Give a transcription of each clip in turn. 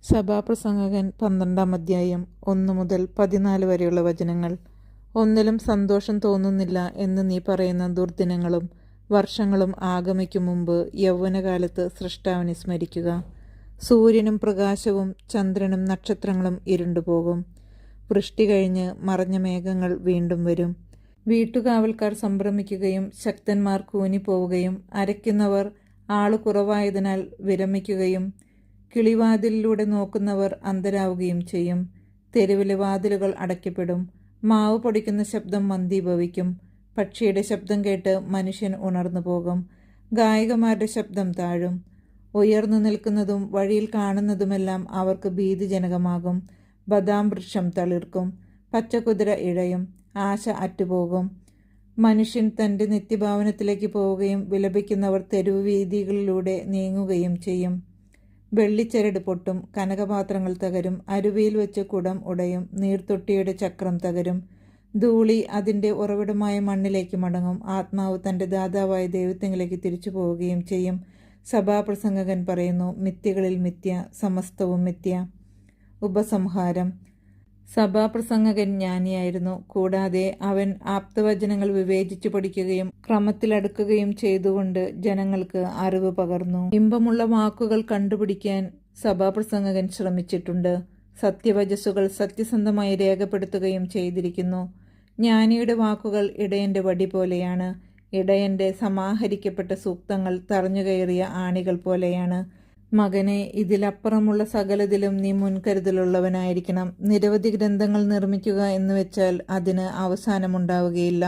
സഭാപ്രസംഗകൻ 12-ാം അധ്യായം 1 മുതൽ 14 വരെയുള്ള വചനങ്ങൾ. ഒന്നിലും സന്തോഷം തോന്നുന്നില്ല എന്ന് നീ പറയുന്ന ദുർദിനങ്ങളും വർഷങ്ങളും ആഗമിക്കും മുമ്പ് യൗവനകാലത്ത് സൃഷ്ടാവിനെ സ്മരിക്കുക. സൂര്യനും പ്രകാശവും ചന്ദ്രനും നക്ഷത്രങ്ങളും ഇരുണ്ടുപോകും. വൃഷ്ടി കഴിഞ്ഞ് മറഞ്ഞ മേഘങ്ങൾ വീണ്ടും വരും. വീട്ടുകാവൽക്കാർ സംഭ്രമിക്കുകയും ശക്തന്മാർ കൂനിപ്പോവുകയും അരയ്ക്കുന്നവർ ആളു കുറവായതിനാൽ വിരമിക്കുകയും കിളിവാതിലിലൂടെ നോക്കുന്നവർ അന്ധരാവുകയും ചെയ്യും. തെരുവിലെ വാതിലുകൾ അടയ്ക്കപ്പെടും. മാവ് പൊടിക്കുന്ന ശബ്ദം മന്ദീഭവിക്കും. പക്ഷിയുടെ ശബ്ദം കേട്ട് മനുഷ്യൻ ഉണർന്നു പോകും. ഗായകന്മാരുടെ ശബ്ദം താഴും. ഉയർന്നു നിൽക്കുന്നതും വഴിയിൽ കാണുന്നതുമെല്ലാം അവർക്ക് ഭീതിജനകമാകും. ബദാം വൃക്ഷം തളിർക്കും. പച്ചക്കുതിര ഇഴയും. ആശ അറ്റുപോകും. മനുഷ്യൻ തൻ്റെ നിത്യഭാവനത്തിലേക്ക് പോവുകയും വിലപിക്കുന്നവർ തെരുവ് വീതികളിലൂടെ നീങ്ങുകയും ചെയ്യും. വെള്ളിച്ചരട് പൊട്ടും. കനകപാത്രങ്ങൾ തകരും. അരുവിയിൽ വെച്ച് കുടം ഉടയും. നീർത്തൊട്ടിയുടെ ചക്രം തകരും. ധൂളി അതിൻ്റെ ഉറവിടമായ മണ്ണിലേക്ക് മടങ്ങും. ആത്മാവ് തൻ്റെ ദാതാവായ ദൈവത്തിലേക്ക് തിരിച്ചു പോവുകയും ചെയ്യും. സഭാപ്രസംഗകൻ പറയുന്നു, മിഥ്യകളിൽ മിഥ്യ, സമസ്തവും മിഥ്യ. ഉപസംഹാരം. സഭാപ്രസംഗകൻ ജ്ഞാനിയായിരുന്നു. കൂടാതെ അവൻ ആപ്തവചനങ്ങൾ വിവേചിച്ചു പഠിക്കുകയും ക്രമത്തിലടുക്കുകയും ചെയ്തുകൊണ്ട് ജനങ്ങൾക്ക് അറിവ് പകർന്നു. ഇമ്പമുള്ള വാക്കുകൾ കണ്ടുപിടിക്കാൻ സഭാപ്രസംഗകൻ ശ്രമിച്ചിട്ടുണ്ട്. സത്യവചസ്സുകൾ സത്യസന്ധമായി രേഖപ്പെടുത്തുകയും ചെയ്തിരിക്കുന്നു. ജ്ഞാനിയുടെ വാക്കുകൾ ഇടയന്റെ വടി പോലെയാണ്. ഇടയന്റെ സമാഹരിക്കപ്പെട്ട സൂക്തങ്ങൾ തറഞ്ഞുകയറിയ ആണികൾ പോലെയാണ്. മകനെ, ഇതിലപ്പുറമുള്ള സകലതിലും നീ മുൻകരുതലുള്ളവനായിരിക്കണം. നിരവധി ഗ്രന്ഥങ്ങൾ നിർമ്മിക്കുക എന്ന് വെച്ചാൽ അതിന് അവസാനമുണ്ടാവുകയില്ല.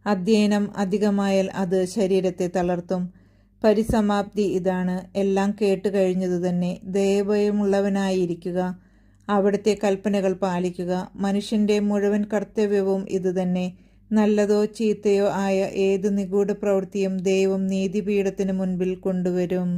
അധ്യയനം അധികമായാൽ അത് ശരീരത്തെ തളർത്തും. പരിസമാപ്തി ഇതാണ്: എല്ലാം കേട്ടു കഴിഞ്ഞതു തന്നെ. ദയഭയമുള്ളവനായിരിക്കുക. അവിടുത്തെ കൽപ്പനകൾ പാലിക്കുക. മനുഷ്യന്റെ മുഴുവൻ കർത്തവ്യവും ഇതുതന്നെ. നല്ലതോ ചീത്തയോ ആയ ഏതു നിഗൂഢ പ്രവൃത്തിയും ദൈവം നീതിപീഠത്തിന് മുൻപിൽ കൊണ്ടുവരും.